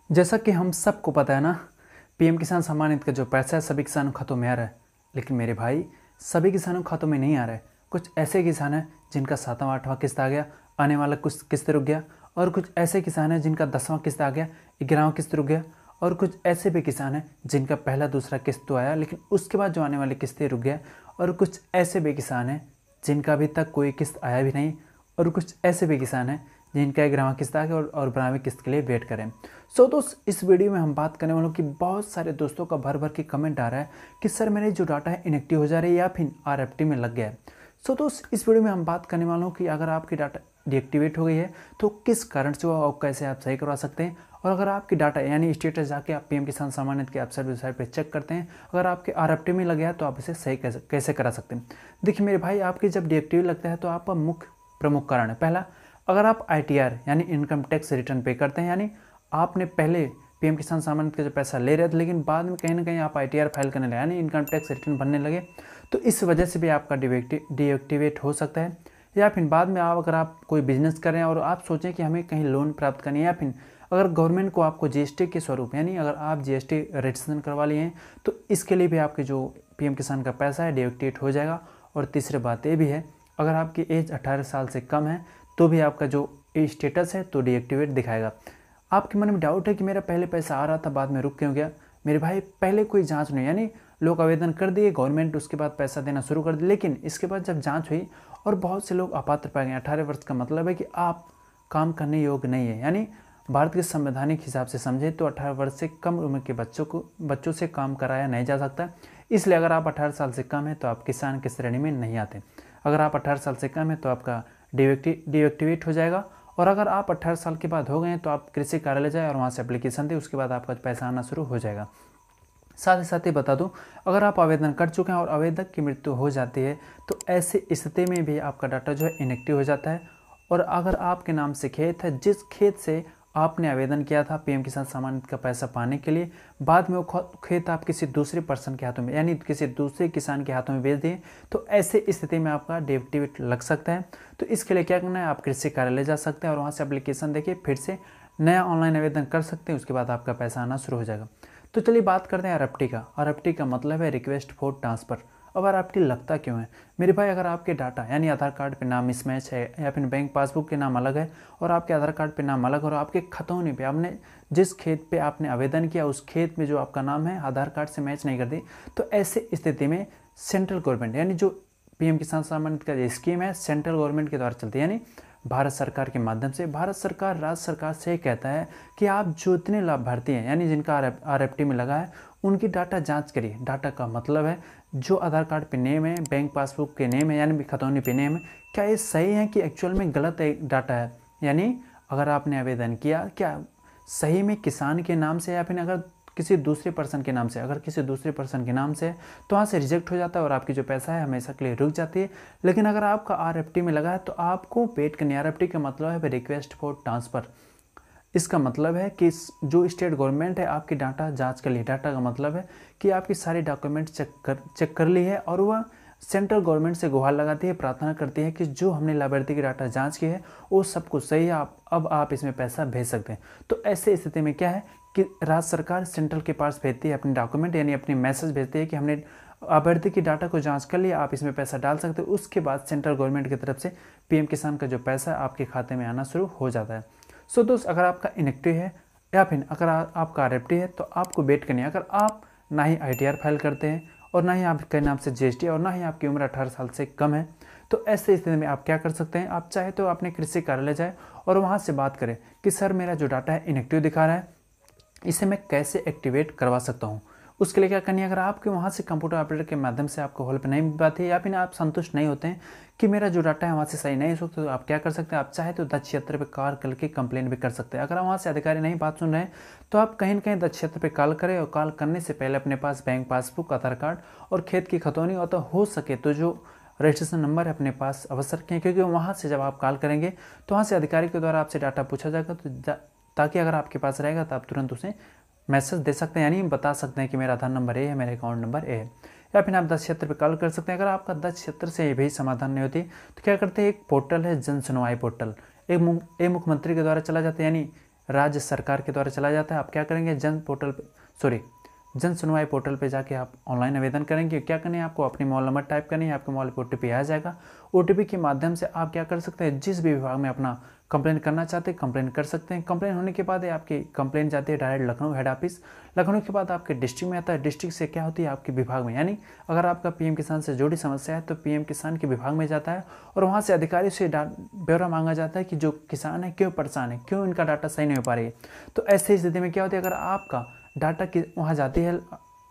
जैसा कि हम सबको पता है ना, पीएम किसान सम्मान निधि का जो पैसा है सभी किसानों के खातों में आ रहा है। लेकिन मेरे भाई, सभी किसानों के खातों में नहीं आ रहा है। कुछ ऐसे किसान हैं जिनका 7वां 8वां किस्त आ गया, आने वाला कुछ किस्त रुक गया। और कुछ ऐसे किसान हैं जिनका 10वां किस्त आ गया, 11वां किस्त रुक गया। और कुछ ऐसे भी किसान हैं जिनका पहला दूसरा किस्त तो आया, लेकिन उसके बाद जो आने वाली किस्तें रुक गया। और कुछ ऐसे भी किसान हैं जिनका अभी तक कोई किस्त आया भी नहीं। और कुछ ऐसे भी किसान हैं जिनका 11वां किस्त आ गया और 12वीं किस्त के लिए वेट करें। दोस्त, इस वीडियो में हम बात करने वालों की बहुत सारे दोस्तों का भर भर के कमेंट आ रहा है कि सर मेरे जो डाटा है इनएक्टिव हो जा रही है या फिर आरएफटी में लग गया है। दोस्त, इस वीडियो में हम बात करने वालों की अगर आपकी डाटा डीएक्टिवेट हो गई है तो किस कारण से हुआ और कैसे आप सही करवा सकते हैं। और अगर आपकी डाटा यानी स्टेटस जाके आप पीएम किसान सम्मान निधि के वेबसाइट पर चेक करते हैं, अगर आपके आरएफटी में लग गया है तो आप इसे सही कैसे करा सकते हैं। देखिए मेरे भाई, आपकी जब डीएक्टिव लगता है तो आपका मुख्य प्रमुख कारण है। पहला, अगर आप आईटीआर यानी इनकम टैक्स रिटर्न पे करते हैं, यानी आपने पहले पीएम किसान सम्मान निधि का जो पैसा ले रहे थे लेकिन बाद में कहीं ना कहीं आप आईटीआर फाइल करने लगे यानी इनकम टैक्स रिटर्न भरने लगे, तो इस वजह से भी आपका डीएक्टिवेट हो सकता है। या फिर बाद में अगर आप कोई बिजनेस कर रहे हैं और आप सोचें कि हमें कहीं लोन प्राप्त करनी है, या फिर अगर गवर्नमेंट को आपको जीएसटी के स्वरूप यानी अगर आप जीएसटी रजिस्ट्रेशन करवा लिए हैं तो इसके लिए भी आपके जो पीएम किसान का पैसा है डीएक्टिवेट हो जाएगा। और तीसरी बात ये भी है, अगर आपकी एज 18 साल से कम है तो भी आपका जो स्टेटस है तो डीएक्टिवेट दिखाएगा। आपके मन में डाउट है कि मेरा पहले पैसा आ रहा था बाद में रुक क्यों गया। मेरे भाई, पहले कोई जांच नहीं, यानी लोग आवेदन कर दिए, गवर्नमेंट उसके बाद पैसा देना शुरू कर दी, लेकिन इसके बाद जब जांच हुई और बहुत से लोग अपात्र पाए गए। 18 वर्ष का मतलब है कि आप काम करने योग्य नहीं है, यानी भारत के संवैधानिक हिसाब से समझे तो 18 वर्ष से कम उम्र के बच्चों से काम कराया नहीं जा सकता। इसलिए अगर आप 18 साल से कम है तो आप किसान की श्रेणी में नहीं आते। अगर आप 18 साल से कम है तो आपका डीएक्टिवेट हो जाएगा। और अगर आप 18 साल के बाद हो गए हैं तो आप कृषि कार्यालय जाए और वहाँ से एप्लीकेशन दें, उसके बाद आपका पैसा आना शुरू हो जाएगा। साथ ही बता दूं, अगर आप आवेदन कर चुके हैं और आवेदक की मृत्यु हो जाती है तो ऐसी स्थिति में भी आपका डाटा जो है इनएक्टिव हो जाता है। और अगर आपके नाम से खेत है, जिस खेत से आपने आवेदन किया था पीएम किसान सम्मान निधि का पैसा पाने के लिए, बाद में वो खेत आप किसी दूसरे पर्सन के हाथों में यानी किसी दूसरे किसान के हाथों में बेच दिए, तो ऐसे स्थिति में आपका डीएक्टिवेट लग सकता है। तो इसके लिए क्या करना है, आप कृषि कार्यालय जा सकते हैं और वहाँ से एप्लीकेशन देके फिर से नया ऑनलाइन आवेदन कर सकते हैं, उसके बाद आपका पैसा आना शुरू हो जाएगा। तो चलिए बात करते हैं आरएफटी का। आरएफटी का मतलब है रिक्वेस्ट फॉर ट्रांसफ़र। अब आरएफटी लगता क्यों है मेरे भाई, अगर आपके डाटा यानी आधार कार्ड पे नाम मिसमैच है या फिर बैंक पासबुक के नाम अलग है और आपके आधार कार्ड पे नाम अलग, और आपके खतौनी पे आपने जिस खेत पे आपने आवेदन किया उस खेत में जो आपका नाम है आधार कार्ड से मैच नहीं करती, तो ऐसे स्थिति में सेंट्रल गवर्नमेंट यानी जो पीएम किसान सम्मान निधि का जो स्कीम है सेंट्रल गवर्नमेंट के द्वारा चलती है, यानी भारत सरकार के माध्यम से भारत सरकार राज्य सरकार से कहता है कि आप जो इतने लाभार्थी हैं यानी जिनका आरएफटी में लगा है उनकी डाटा जांच करिए। डाटा का मतलब है जो आधार कार्ड पे नेम है, बैंक पासबुक के नेम है यानी खतौनी पे नेम है, क्या ये सही है कि एक्चुअल में गलत डाटा है। यानी अगर आपने आवेदन किया क्या सही में किसान के नाम से या फिर अगर किसी दूसरे पर्सन के नाम से, अगर किसी दूसरे पर्सन के नाम से तो वहाँ से रिजेक्ट हो जाता है और आपकी जो पैसा है हमेशा के लिए रुक जाती है। लेकिन अगर आपका आरएफटी में लगा है तो आपको पेड करनी। आरएफटी का मतलब है रिक्वेस्ट फॉर ट्रांसफ़र। इसका मतलब है कि जो स्टेट गवर्नमेंट है आपकी डाटा जांच कर ली। डाटा का मतलब है कि आपकी सारी डॉक्यूमेंट चेक कर ली है और वह सेंट्रल गवर्नमेंट से गुहार लगाती है, प्रार्थना करती है कि जो हमने लाभार्थी की डाटा जांच की है वो सब कुछ सही है, अब आप इसमें पैसा भेज सकते हैं। तो ऐसे स्थिति में क्या है कि राज्य सरकार सेंट्रल के पास भेजती है अपने डॉक्यूमेंट यानी अपनी मैसेज भेजती है कि हमने अभ्यर्थी की डाटा को जांच कर लिया, आप इसमें पैसा डाल सकते हो। उसके बाद सेंट्रल गवर्नमेंट की तरफ से पीएम किसान का जो पैसा है आपके खाते में आना शुरू हो जाता है। दोस्त, अगर आपका इनएक्टिव है या फिर अगर आपका आरएफटी है तो आपको वेट करनी है। अगर आप ना ही आईटीआर फाइल करते हैं और ना ही आपके नाम से जीएसटी और ना ही आपकी उम्र 18 साल से कम है, तो ऐसे स्थिति में आप क्या कर सकते हैं, आप चाहे तो अपने कृषि कार्यालय जाए और वहाँ से बात करें कि सर मेरा जो डाटा है इनएक्टिव दिखा रहा है, इसे मैं कैसे एक्टिवेट करवा सकता हूँ। उसके लिए क्या करनी है, अगर आपके वहाँ से कंप्यूटर ऑपरेटर के माध्यम से आपको हेल्प नहीं मिल पाती है या फिर आप संतुष्ट नहीं होते हैं कि मेरा जो डाटा है वहाँ से सही नहीं हो सकता, तो आप क्या कर सकते हैं, आप चाहे तो दक्ष क्षेत्र पर कॉल करके कंप्लेन भी कर सकते हैं। अगर वहाँ से अधिकारी नहीं बात सुन रहे हैं तो आप कहीं ना कहीं दक्ष क्षेत्र पर कॉल करें और कॉल करने से पहले अपने पास बैंक पासबुक, आधार कार्ड और खेत की खतौनी और तो हो सके तो जो रजिस्ट्रेशन नंबर है अपने पास अवश्य रखें, क्योंकि वहाँ से जब आप कॉल करेंगे तो वहाँ से अधिकारी के द्वारा आपसे डाटा पूछा जाएगा, तो ताकि अगर आपके पास रहेगा तो आप तुरंत उसे मैसेज दे सकते हैं, यानी बता सकते हैं कि मेरा आधार नंबर ए है, मेरा अकाउंट नंबर ए है। या फिर आप दस क्षेत्र पर कॉल कर सकते हैं। अगर आपका दस क्षेत्र से भी समाधान नहीं होती तो क्या करते हैं, एक पोर्टल है जन सुनवाई पोर्टल, एक मुख्यमंत्री के द्वारा चला जाता है, यानी राज्य सरकार के द्वारा चलाया जाता है। आप क्या करेंगे, जन सुनवाई पोर्टल पे जाके आप ऑनलाइन आवेदन करेंगे। क्या करना है, आपको अपनी मोबाइल नंबर टाइप करनी है, आपके मोबाइल पर OTP आ जाएगा। OTP के माध्यम से आप क्या कर सकते हैं, जिस भी विभाग में अपना कंप्लेन करना चाहते हैं कंप्लेन कर सकते हैं। कंप्लेन होने के बाद आपकी कंप्लेन जाती है direct Lucknow head office. Lucknow के बाद आपके डिस्ट्रिक्ट में आता है, डिस्ट्रिक्ट से क्या होती है आपके विभाग में, यानी अगर आपका PM किसान से जुड़ी समस्या है तो PM किसान के विभाग में जाता है और वहाँ से अधिकारी से ब्यौरा मांगा जाता है कि जो किसान है क्यों परेशान है, क्यों इनका डाटा सही नहीं हो पा रही है। तो ऐसी स्थिति में क्या होती है, अगर आपका डाटा वहाँ जाती है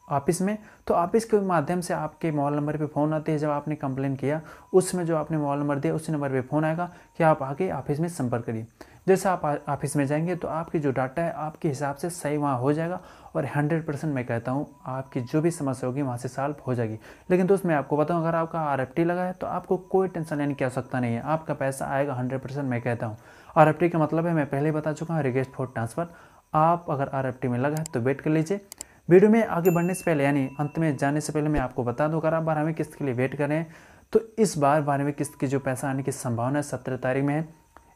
ऑफिस में, तो ऑफिस के माध्यम से आपके मोबाइल नंबर पे फ़ोन आते हैं। जब आपने कंप्लेन किया उसमें जो आपने मोबाइल नंबर दिया उसी नंबर पे फ़ोन आएगा कि आप आके ऑफिस में संपर्क करिए। जैसे आप ऑफिस में जाएंगे तो आपकी जो डाटा है आपके हिसाब से सही वहाँ हो जाएगा और 100% मैं कहता हूँ आपकी जो भी समस्या होगी वहाँ से सॉल्व हो जाएगी। लेकिन दोस्त मैं आपको बताऊँ, अगर आपका RFT लगा है तो आपको कोई टेंशन लेने की आवश्यकता नहीं है, आपका पैसा आएगा 100%। मैं कहता हूँ RFT का मतलब है, मैं पहले बता चुका हूँ, रिक्वेस्ट फॉर ट्रांसफ़र। आप अगर RFT में लगा है तो वेट कर लीजिए। वीडियो में आगे बढ़ने से पहले यानी अंत में जाने से पहले मैं आपको बता दूं, अगर आप 12वीं किस्त के लिए वेट कर रहे हैं तो इस बार 12वीं किस्त की जो पैसा आने की संभावना 17 तारीख में है।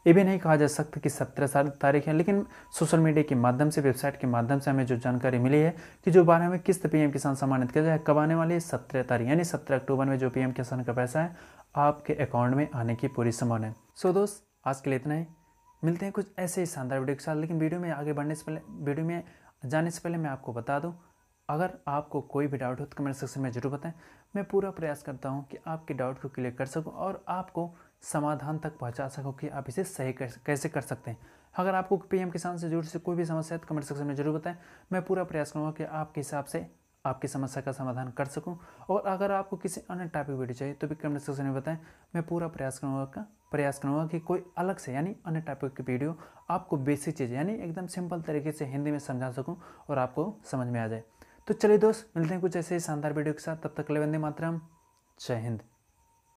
ये भी नहीं कहा जा सकता कि 17 तारीख है, लेकिन सोशल मीडिया के माध्यम से, वेबसाइट के माध्यम से हमें जो जानकारी मिली है कि जो 12वीं किस्त PM किसान सम्मान निधि का कब आने वाली है, 17 तारीख यानी 17 अक्टूबर में जो PM किसान का पैसा है आपके अकाउंट में आने की पूरी संभावना है। सो दोस्त आज के लिए इतना ही, मिलते हैं कुछ ऐसे ही शानदार वीडियो के साथ। लेकिन वीडियो में आगे बढ़ने से पहले, वीडियो में जाने से पहले मैं आपको बता दूं, अगर आपको कोई भी डाउट हो तो कमेंट सेक्शन में जरूर बताएं। मैं पूरा प्रयास करता हूं कि आपके डाउट को क्लियर कर सकूं और आपको समाधान तक पहुंचा सकूं कि आप इसे सही कैसे कर सकते हैं। अगर आपको PM किसान से जुड़ी से कोई भी समस्या है तो कमेंट सेक्शन में जरूर बताएं। मैं पूरा प्रयास करूँगा कि आपके हिसाब से आपकी समस्या का समाधान कर सकूं। और अगर आपको किसी अन्य टॉपिक वीडियो चाहिए तो भी कमेंट सेक्शन में बताएं। मैं पूरा प्रयास करूँगा कि कोई अलग से यानी अन्य टॉपिक की वीडियो आपको बेसिक चीज़ यानी एकदम सिंपल तरीके से हिंदी में समझा सकूँ और आपको समझ में आ जाए। तो चलिए दोस्त मिलते हैं कुछ ऐसे ही शानदार वीडियो के साथ, तब तक के लिए वंदे मातरम, जय हिंद।